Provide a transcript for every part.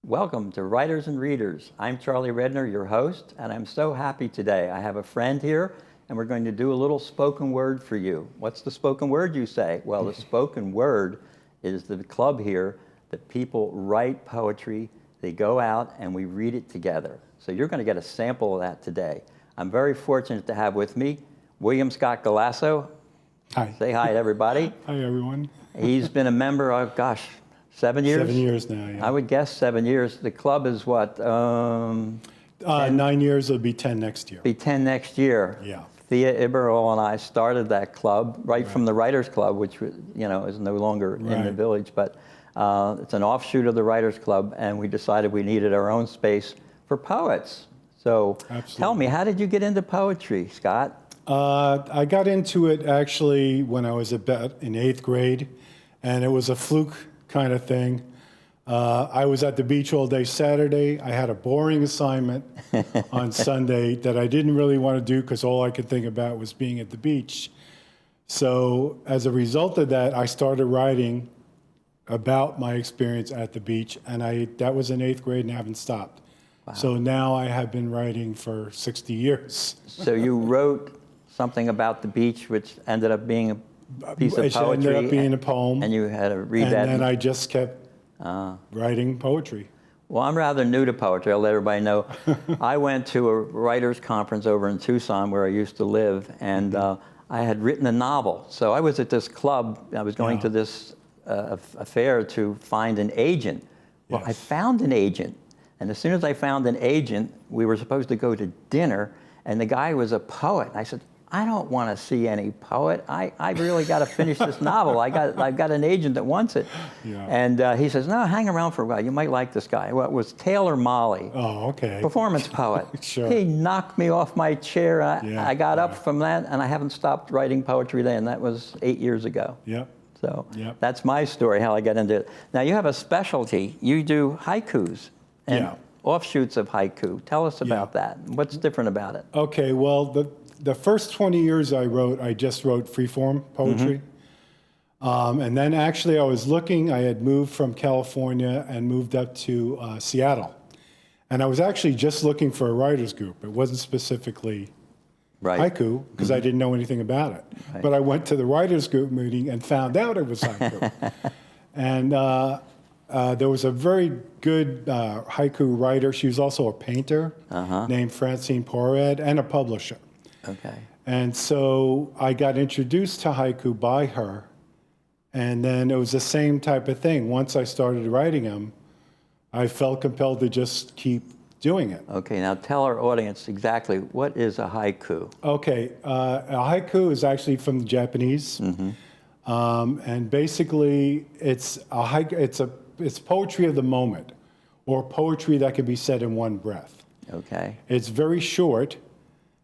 Welcome to Writers and Readers. I'm Charlie Redner, your host, and I'm so happy today. I have a friend here, and we're going to do a little spoken word for you. What's the spoken word, you say? Well, the spoken word is the club here that people write poetry, they go out, and we read it together. So you're going to get a sample of that today. I'm very fortunate to have with me William Scott Galasso. Hi. Say hi to everybody. Hi, everyone. He's been a member of, 7 years? 7 years now, yeah. I would guess 7 years. The club is what? 9 years, it'll be 10 next year. Be 10 next year. Yeah. Thea Iberol and I started that club right from the Writers Club, which is no longer in the village, but it's an offshoot of the Writers Club, and we decided we needed our own space for poets. So Tell me, how did you get into poetry, Scott? I got into it actually when I was about in 8th grade, and it was a fluke kind of thing. I was at the beach all day Saturday. I had a boring assignment on Sunday that I didn't really want to do because all I could think about was being at the beach. So as a result of that, I started writing about my experience at the beach, and that was in 8th grade and I haven't stopped. Wow. So now I have been writing for 60 years. So you wrote something about the beach, which ended up being a piece of poetry. It ended up being a poem. And you had to read that. And then I just kept writing poetry. Well, I'm rather new to poetry. I'll let everybody know. I went to a writers' conference over in Tucson where I used to live, and I had written a novel. So I was at this club. I was going to this affair to find an agent. Well, I found an agent. And as soon as I found an agent, we were supposed to go to dinner, and the guy was a poet. And I said, I don't want to see any poet. I really got to finish this novel. I've got an agent that wants it. Yeah. And he says, no, hang around for a while. You might like this guy. Well, it was Taylor Molly. Oh, okay. Performance poet. Sure. He knocked me off my chair. I got up from that, and I haven't stopped writing poetry then. That was 8 years ago. Yep. So that's my story, how I got into it. Now, you have a specialty. You do haikus and offshoots of haiku. Tell us about that. What's different about it? Okay, well, the first 20 years I just wrote freeform poetry. And then actually I had moved from California and moved up to Seattle. And I was actually just looking for a writer's group. It wasn't specifically haiku, because I didn't know anything about it. Right. But I went to the writers group meeting and found out it was haiku. And there was a very good haiku writer. She was also a painter named Francine Poirad, and a publisher. Okay. And so I got introduced to haiku by her, and then it was the same type of thing. Once I started writing them, I felt compelled to just keep doing it. Okay, now tell our audience exactly what is a haiku. Okay, a haiku is actually from the Japanese, and basically it's poetry of the moment, or poetry that can be said in one breath. Okay. It's very short.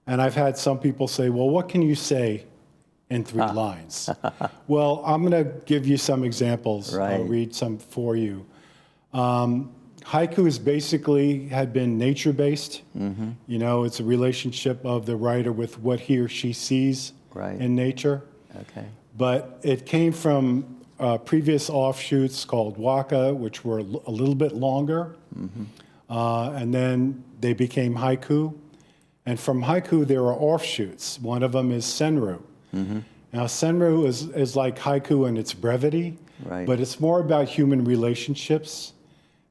And I've had some people say, well, what can you say in 3 lines? Well, I'm going to give you some examples. I'll read some for you. Haiku is basically had been nature-based. You know, it's a relationship of the writer with what he or she sees in nature. Okay. But it came from previous offshoots called waka, which were a little bit longer. And then they became haiku. And from haiku, there are offshoots. One of them is senryu. Now, senryu is like haiku in its brevity, but it's more about human relationships,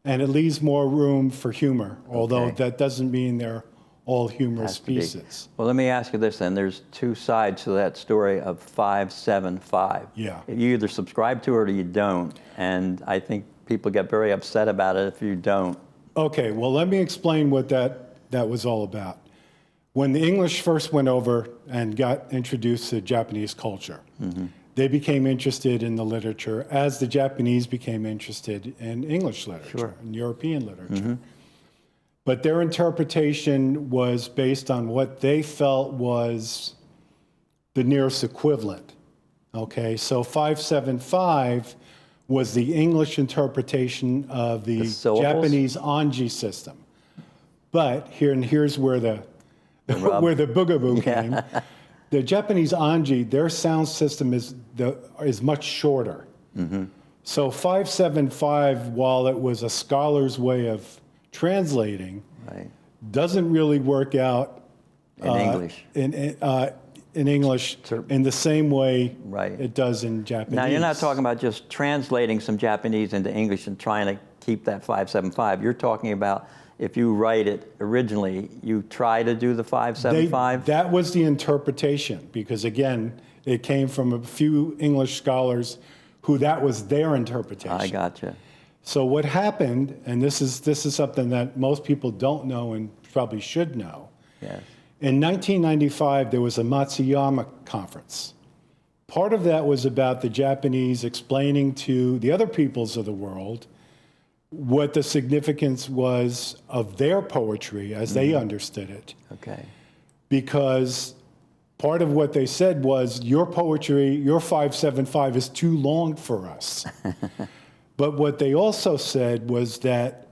and it leaves more room for humor, although that doesn't mean they're all humorous pieces. Well, let me ask you this then. There's 2 sides to that story of 575. Yeah. You either subscribe to it or you don't, and I think people get very upset about it if you don't. Okay, well, let me explain what that was all about. When the English first went over and got introduced to Japanese culture, they became interested in the literature as the Japanese became interested in English literature and European literature. But their interpretation was based on what they felt was the nearest equivalent. Okay, so 575 was the English interpretation of the Japanese onji system. But here's where the boogaboo came. The Japanese onji, their sound system is much shorter. So 575, while it was a scholar's way of translating, Right. doesn't really work out In English. in English in the same way Right. it does in Japanese. Now, you're not talking about just translating some Japanese into English and trying to keep that 575. You're talking about if you write it originally, you try to do the 575? That was the interpretation, because again, it came from a few English scholars who that was their interpretation. I gotcha. So what happened, and this is something that most people don't know and probably should know. Yes. In 1995, there was a Matsuyama conference. Part of that was about the Japanese explaining to the other peoples of the world what the significance was of their poetry as they understood it. Okay. Because part of what they said was, your poetry, your 575 is too long for us. But what they also said was that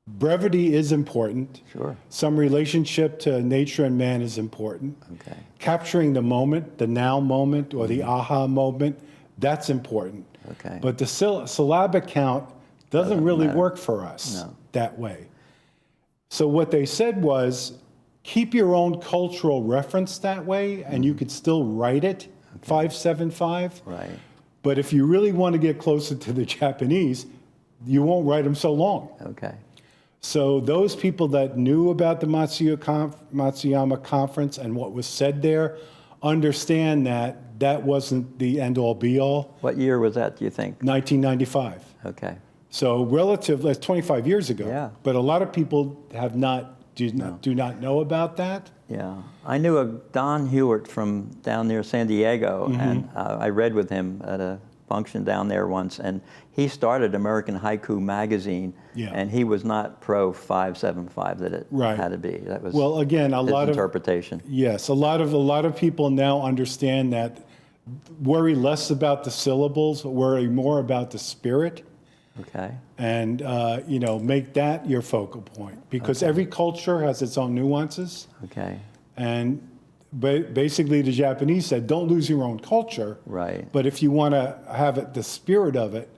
brevity is important. Sure. Some relationship to nature and man is important. Okay. Capturing the moment, the now moment, or the aha moment, that's important. Okay. But the syllabic count doesn't really matter. work for us No. that way. So what they said was, keep your own cultural reference that way, and you could still write it, 575. Right. But if you really want to get closer to the Japanese, you won't write them so long. Okay. So those people that knew about the Matsuyama conference and what was said there understand that that wasn't the end-all, be-all. What year was that, do you think? 1995. Okay. So relatively, that's 25 years ago. Yeah. But a lot of people do not know about that. Yeah. I knew a Don Hewitt from down near San Diego, and I read with him at a function down there once, and he started American Haiku magazine, Yeah. and he was not pro 575 that it Right. had to be. That was Well, again, a his lot of interpretation. yes, a lot of people now understand that. Worry less about the syllables, worry more about the spirit, Okay. and make that your focal point, because every culture has its own nuances. Okay. And basically, the Japanese said, don't lose your own culture. Right. But if you want to have it, the spirit of it,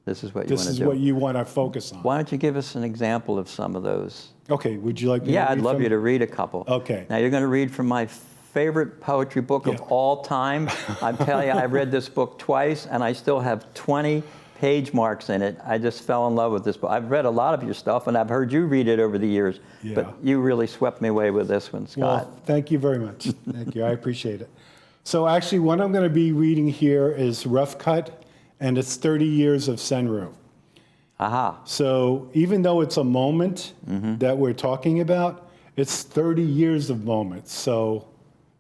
This is what you this want to is do. what you want to focus on. Why don't you give us an example of some of those? Okay, would you like me Yeah, to I'd read love from- you to read a couple. Okay. Now, you're going to read from my favorite poetry book of Yeah. all time. I'm telling you, I read this book twice, and I still have 20 page marks in it. I just fell in love with this book. I've read a lot of your stuff, and I've heard you read it over the years, Yeah. but you really swept me away with this one, Scott. Well, thank you very much. Thank you. I appreciate it. So actually, what I'm going to be reading here is Rough Cut, and it's 30 years of Senryu. Aha. So even though it's a moment that we're talking about, it's 30 years of moments. So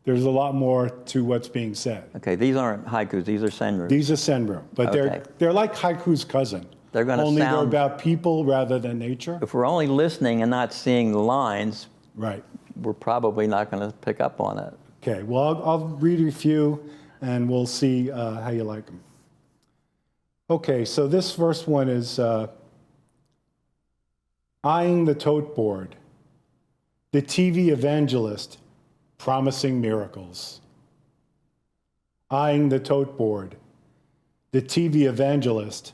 there's a lot more to what's being said. Okay, these aren't haikus, these are senryu. These are Senryu, but Okay. they're like haiku's cousin. They're gonna only they're sound- about people rather than nature. If we're only listening and not seeing the lines, Right. we're probably not going to pick up on it. Okay. Well, I'll read a few, and we'll see how you like them. Okay. So this first one is eyeing the tote board, the TV evangelist promising miracles. Eyeing the tote board, the TV evangelist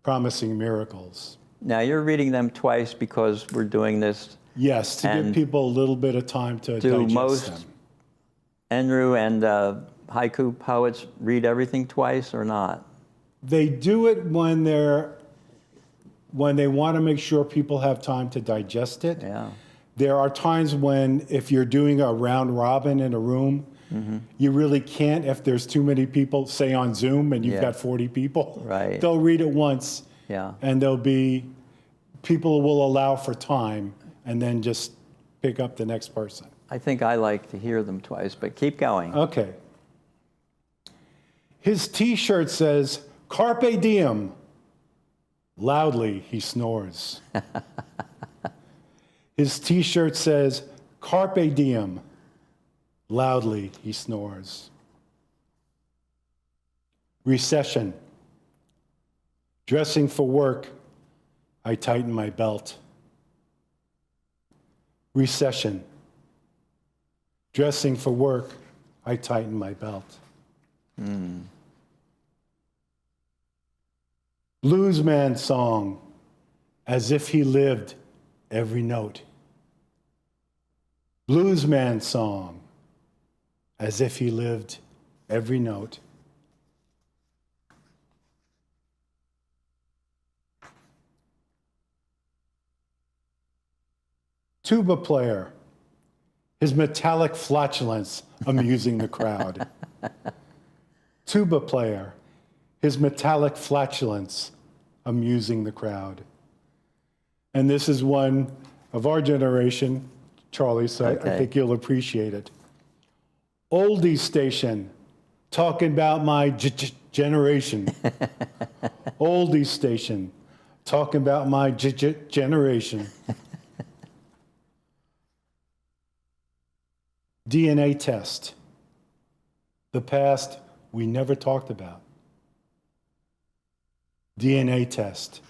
promising miracles. Now, you're reading them twice because we're doing this. Yes, to give And people a little bit of time to do digest most them. Enryu and haiku poets read everything twice or not? They do it when they want to make sure people have time to digest it. Yeah. There are times when, if you're doing a round robin in a room, you really can't if there's too many people, say on Zoom, and you've Yeah. got 40 people. Right. They'll read it once, Yeah. and people will allow for time, and then just pick up the next person. I think I like to hear them twice, but keep going. Okay. His T-shirt says, "Carpe diem." Loudly, he snores. His T-shirt says, "Carpe diem." Loudly, he snores. Recession. Dressing for work, I tighten my belt. Recession. Dressing for work, I tighten my belt. Bluesman song, as if he lived every note. Bluesman song, as if he lived every note. Tuba player, his metallic flatulence amusing the crowd. Tuba player, his metallic flatulence amusing the crowd. And this is one of our generation, Charlie, so I think you'll appreciate it. Oldie station, talking about my generation. Oldie station, talking about my generation. DNA test, the past we never talked about. DNA test,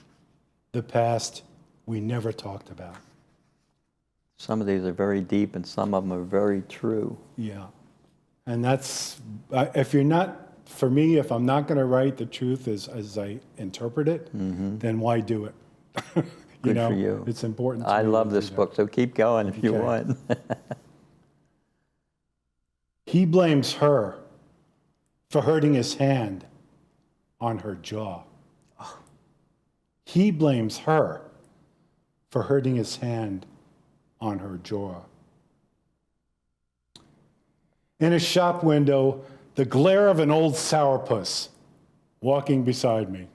the past we never talked about. Some of these are very deep and some of them are very true. Yeah. And that's, if you're not, for me, if I'm not going to write the truth as I interpret it, then why do it? Good for you. It's important. I love this book, so keep going if you want. He blames her for hurting his hand on her jaw. He blames her for hurting his hand on her jaw. In a shop window, the glare of an old sourpuss walking beside me.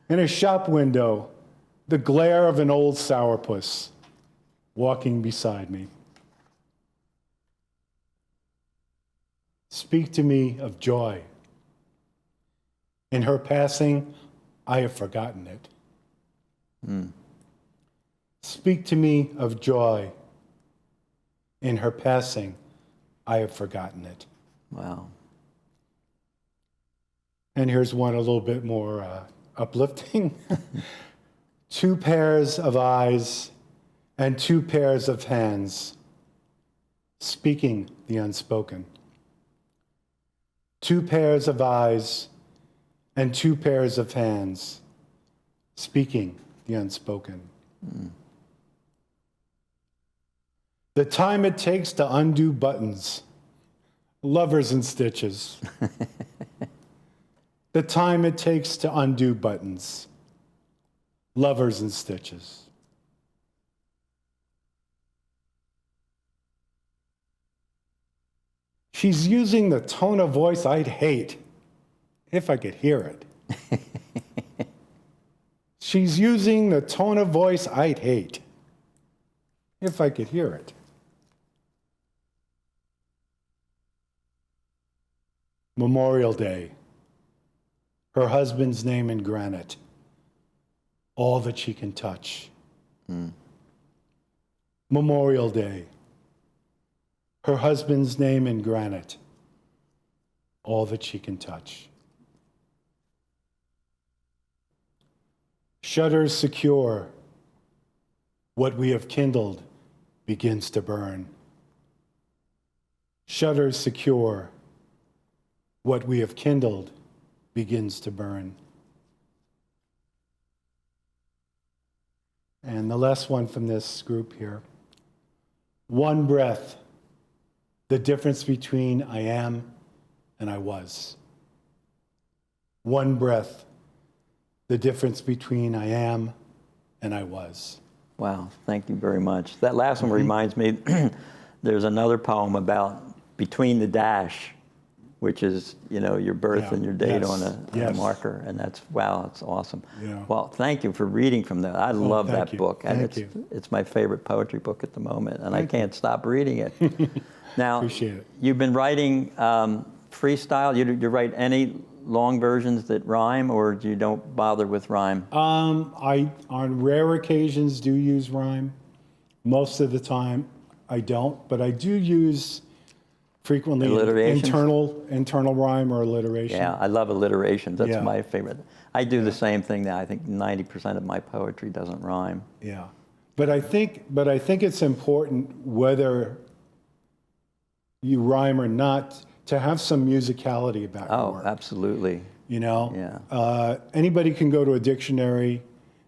In a shop window, the glare of an old sourpuss walking beside me. Speak to me of joy. In her passing, I have forgotten it. Speak to me of joy. In her passing, I have forgotten it. Wow. And here's one a little bit more uplifting. 2 pairs of eyes and 2 pairs of hands, speaking the unspoken. 2 pairs of eyes and 2 pairs of hands, speaking the unspoken. The time it takes to undo buttons, lovers and stitches. The time it takes to undo buttons, lovers and stitches. She's using the tone of voice I'd hate if I could hear it. She's using the tone of voice I'd hate if I could hear it. Memorial Day, her husband's name in granite, all that she can touch. Memorial Day, her husband's name in granite, all that she can touch. Shutters secure, what we have kindled begins to burn. Shutters secure, what we have kindled begins to burn. And the last one from this group here. One breath, the difference between I am and I was. One breath, the difference between I am and I was. Wow, thank you very much. That last one reminds me, there's another poem about between the dash, which is, you know, your birth and your date on a marker. And that's, wow, it's awesome. Yeah. Well, thank you for reading from that. I love that you. book. And it's my favorite poetry book at the moment, and I can't stop reading it. Now, Appreciate it. You've been writing freestyle. You write any long versions that rhyme, or you don't bother with rhyme? I, on rare occasions, do use rhyme. Most of the time, I don't, but I do use frequently internal rhyme or alliteration. Yeah, I love alliterations. That's my favorite. I do the same thing now. I think 90% of my poetry doesn't rhyme. Yeah, but I think it's important, whether you rhyme or not, to have some musicality about your work. Oh, absolutely. You know, Yeah. Anybody can go to a dictionary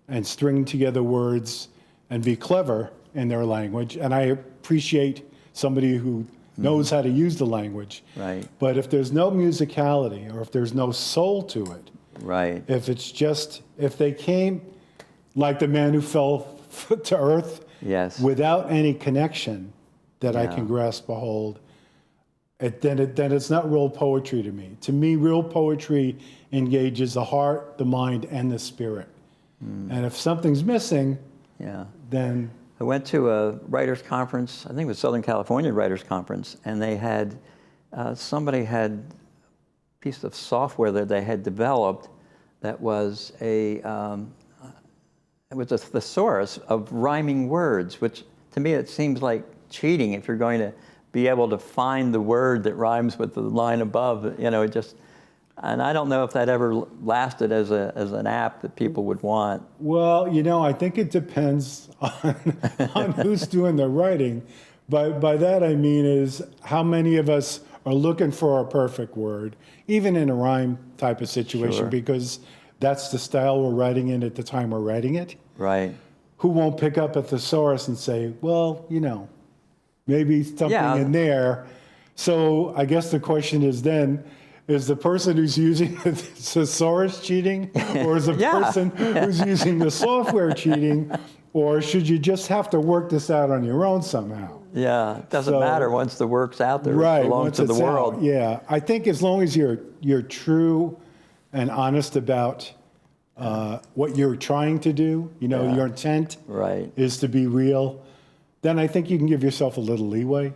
and string together words and be clever in their language. And I appreciate somebody who knows how to use the language. Right. But if there's no musicality or if there's no soul to it, Right. if they came like the man who fell to earth Yes. without any connection that I can grasp a hold, then it's not real poetry to me. To me, real poetry engages the heart, the mind, and the spirit. And if something's missing, Yeah. then I went to a writers' conference, I think it was Southern California Writers' Conference, and they had, somebody had a piece of software that they had developed that was it was a thesaurus of rhyming words, which to me it seems like cheating if you're going to be able to find the word that rhymes with the line above, you know, it just, and I don't know if that ever lasted as an app that people would want. well, you know, I think it depends on who's doing the writing. By that I mean is how many of us are looking for a perfect word, even in a rhyme type of situation, Sure. because that's the style we're writing in at the time we're writing it. Right. Who won't pick up a thesaurus and say, well, you know, maybe something Yeah. in there. So I guess the question is then, is the person who's using the thesaurus cheating, or is the Yeah. person who's using the software cheating, or should you just have to work this out on your own somehow? Yeah, it doesn't So- matter once the work's out there. It Right, belongs once to the it's out, world. yeah, I think as long as you're true and honest about what you're trying to do, you know, Yeah. your intent Right. is to be real, then I think you can give yourself a little leeway.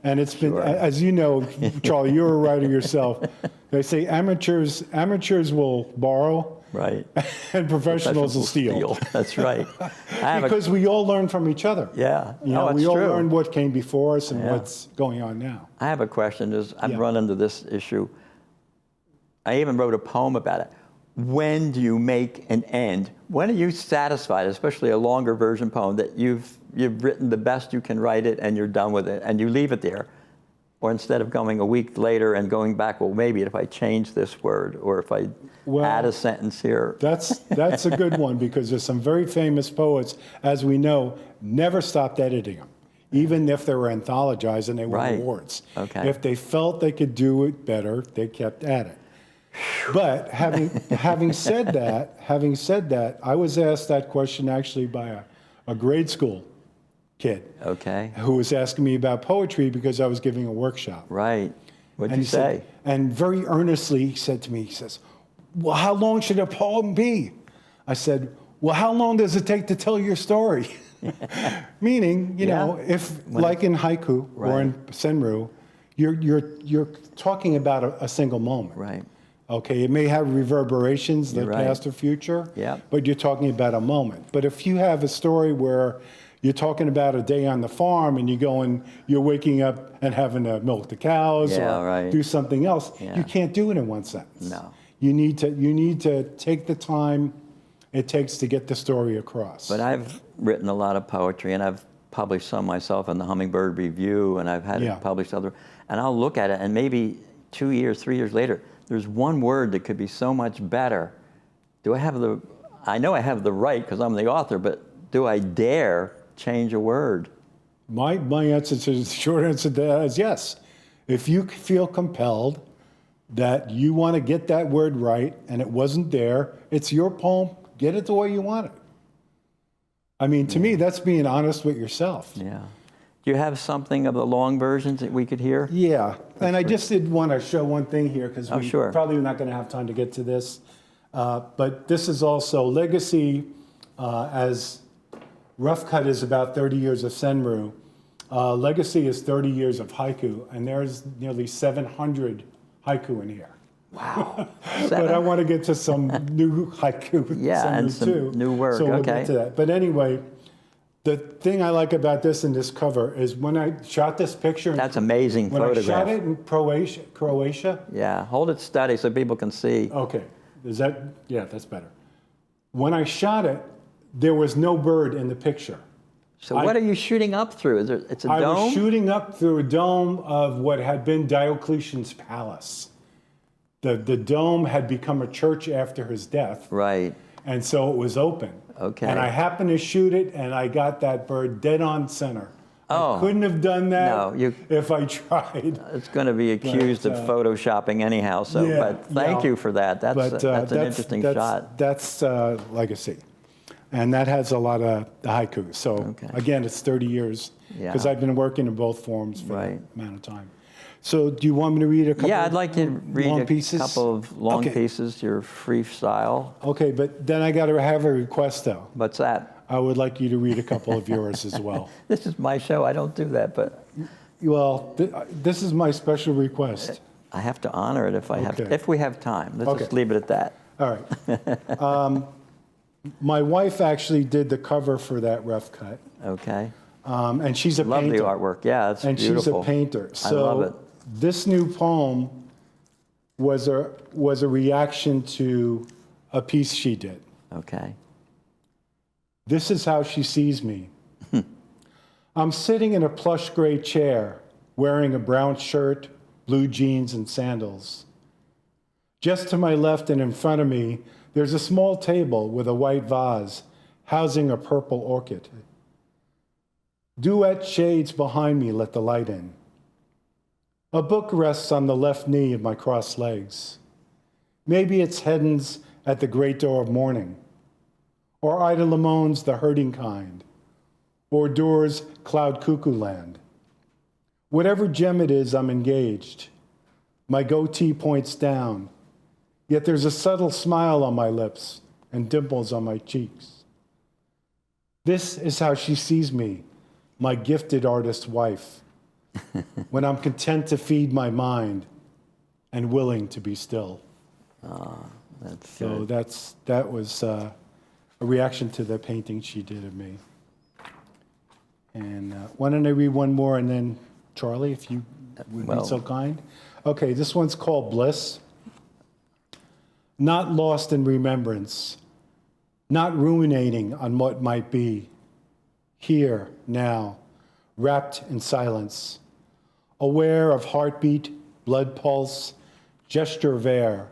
And it's been, Sure. as you know, Charlie, you're a writer yourself. They say amateurs will borrow, Right. and professionals will steal. That's right. I have Because we all learn from each other. yeah. You know, No, it's we all true. learn what came before us and Yeah. what's going on now. I have a question. I've Yeah. run into this issue. I even wrote a poem about it. When do you make an end? When are you satisfied, especially a longer version poem, that you've written the best you can write it and you're done with it and you leave it there? Or instead of going a week later and going back, well, maybe if I change this word or if I add a sentence here. That's a good one, because there's some very famous poets, as we know, never stopped editing them, even if they were anthologized and they won Right. awards. Okay. If they felt they could do it better, they kept at it. But having said that, I was asked that question actually by a grade school kid Okay. who was asking me about poetry because I was giving a workshop. Right. What'd And you he said, say? and very earnestly he said to me, he says, well, how long should a poem be? I said, well, how long does it take to tell your story? Meaning, you know, if like in haiku or in senryu, you're talking about a single moment. Right. Okay, it may have reverberations, the You're right. past or future, Yep. but you're talking about a moment. But if you have a story where you're talking about a day on the farm and you're waking up and having to milk the cows Yeah, or right. do something else, Yeah. you can't do it in one sentence. No. You need to take the time it takes to get the story across. But I've written a lot of poetry, and I've published some myself in the Hummingbird Review, and I've had Yeah. it published other. And I'll look at it, and maybe 2 years, 3 years later, there's one word that could be so much better. I know I have the right because I'm the author, but do I dare change a word? My answer to the short answer to that is yes. If you feel compelled that you want to get that word right and it wasn't there, it's your poem, get it the way you want it. I mean, to me, that's being honest with yourself. Yeah. Do you have something of the long versions that we could hear? Yeah, and I just did want to show one thing here because we sure. probably not going to have time to get to this. But this is also legacy, as Rough Cut is about 30 years of senryu. Legacy is 30 years of haiku, and there's nearly 700 haiku in here. Wow. But I want to get to some new haiku Yeah, senryu and some too. new work, So we'll okay. get to that. But anyway, the thing I like about this and this cover is when I shot this picture. That's amazing when photograph. I shot it in Croatia. Yeah, hold it steady so people can see. Okay, yeah, that's better. When I shot it, there was no bird in the picture. So what are you shooting up through? It's a I dome? was shooting up through a dome of what had been Diocletian's palace. The dome had become a church after his death. Right. And so it was open. Okay. And I happened to shoot it, and I got that bird dead on center. Oh. I couldn't have done that No, if I tried. It's going to be accused of photoshopping anyhow. So, Yeah, but thank you for that. That's an interesting shot. That's legacy. And that has a lot of haiku. So again, it's 30 years because I've been working in both forms for that amount of time. So do you want me to read a couple Yeah, I'd like to read a pieces? couple of long pieces, your freestyle. Okay, but then I got to have a request though. What's that? I would like you to read a couple of yours as well. This is my show. I don't do that, but Well, this is my special request. I have to honor it if I have Okay. if we have time. Let's just leave it at that. All right. My wife actually did the cover for that rough cut. Okay. And she's a Love painter. the artwork. Yeah, it's And beautiful. she's a painter. So I love it. this new poem was a reaction to a piece she did. Okay. This is how she sees me. I'm sitting in a plush gray chair, wearing a brown shirt, blue jeans, and sandals. Just to my left and in front of me, there's a small table with a white vase housing a purple orchid. Duet shades behind me let the light in. A book rests on the left knee of my crossed legs. Maybe it's Haydn's At the Great Door of Morning, or Ida Lemone's The Hurting Kind, or Doer's Cloud Cuckoo Land. Whatever gem it is, I'm engaged. My goatee points down, yet there's a subtle smile on my lips and dimples on my cheeks. This is how she sees me, my gifted artist wife, when I'm content to feed my mind and willing to be still. That's So good. that was a reaction to the painting she did of me. And why don't I read one more, and then Charlie, if you would be so kind. Okay, this one's called Bliss. Not lost in remembrance, not ruminating on what might be. Here, now, wrapped in silence, aware of heartbeat, blood pulse, gesture of air,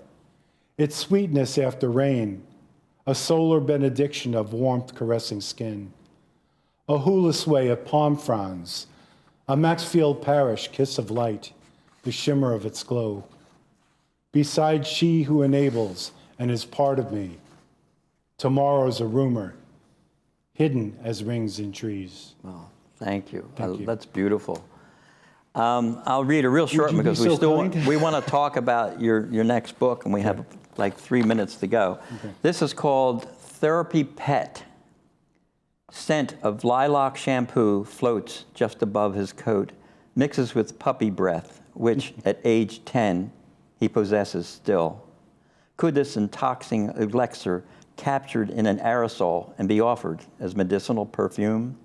its sweetness after rain, a solar benediction of warmth caressing skin, a hula sway of palm fronds, a Maxfield Parrish kiss of light, the shimmer of its glow. Beside she who enables and is part of me, tomorrow's a rumor, hidden as rings in trees. Well, thank you. Thank you. That's beautiful. I'll read a real short you one be because we so still kind? we want to talk about your next book, and we have like 3 minutes to go. Okay. This is called Therapy Pet. Scent of lilac shampoo floats just above his coat, mixes with puppy breath, which at age 10 he possesses still. Could this intoxicating elixir captured in an aerosol and be offered as medicinal perfume?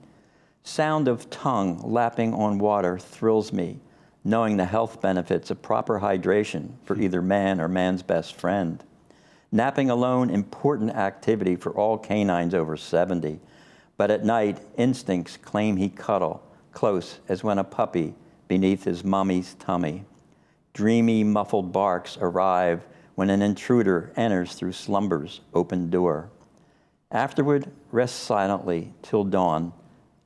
Sound of tongue lapping on water thrills me, knowing the health benefits of proper hydration for either man or man's best friend. Napping alone, important activity for all canines over 70. But at night, instincts claim he cuddle, close as when a puppy beneath his mommy's tummy. Dreamy, muffled barks arrive when an intruder enters through slumber's open door. Afterward, rest silently till dawn,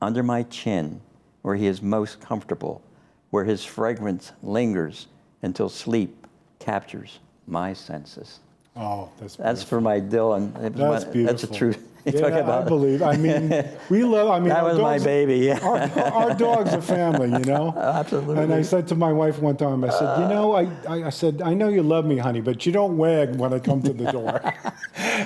under my chin, where he is most comfortable, where his fragrance lingers until sleep captures my senses. Oh, that's That's for my Dylan. That's beautiful. That's a true. You Yeah, talk about, I believe. I mean, we love. I mean, that our was my dogs- baby. Yeah. Our dog's a family, you know. Absolutely. And I said to my wife one time, I said, you know, I said, I know you love me, honey, but you don't wag when I come to the door.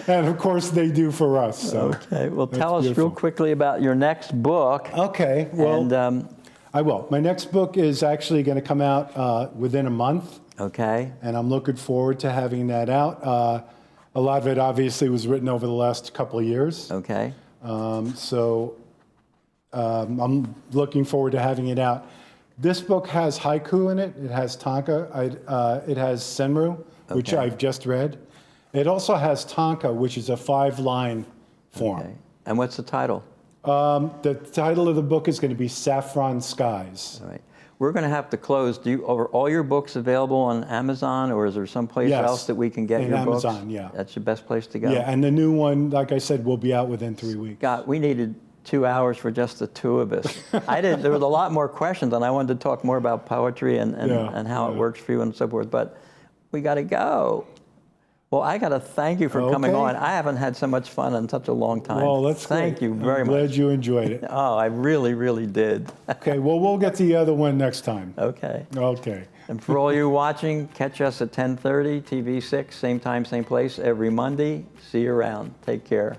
And of course, they do for us. So. Okay. Well, tell us beautiful. real quickly about your next book. Okay. Well, And I will. My next book is actually going to come out within a month, okay. and I'm looking forward to having that out. A lot of it obviously was written over the last couple of years. Okay. So I'm looking forward to having it out. This book has haiku in it. It has tanka. It has senru, which Okay. I've just read. It also has tanka, which is a 5-line form. Okay. And what's the title? The title of the book is going to be Saffron Skies. All right. We're going to have to close. Are all your books available on Amazon, or is there someplace Yes, else that we can get in your Amazon, books? yeah. That's the best place to go? Yeah, and the new one, like I said, will be out within 3 weeks. God, we needed 2 hours for just the two of us. There was a lot more questions, and I wanted to talk more about poetry and how it works for you and so forth, but we got to go. Well, I got to thank you for coming on. I haven't had so much fun in such a long time. Well, that's Thank great. you very I'm much. glad you enjoyed it. Oh, I really, really did. Okay, well, we'll get to the other one next time. Okay. Okay. And for all you watching, catch us at 10:30, TV6, same time, same place, every Monday. See you around. Take care.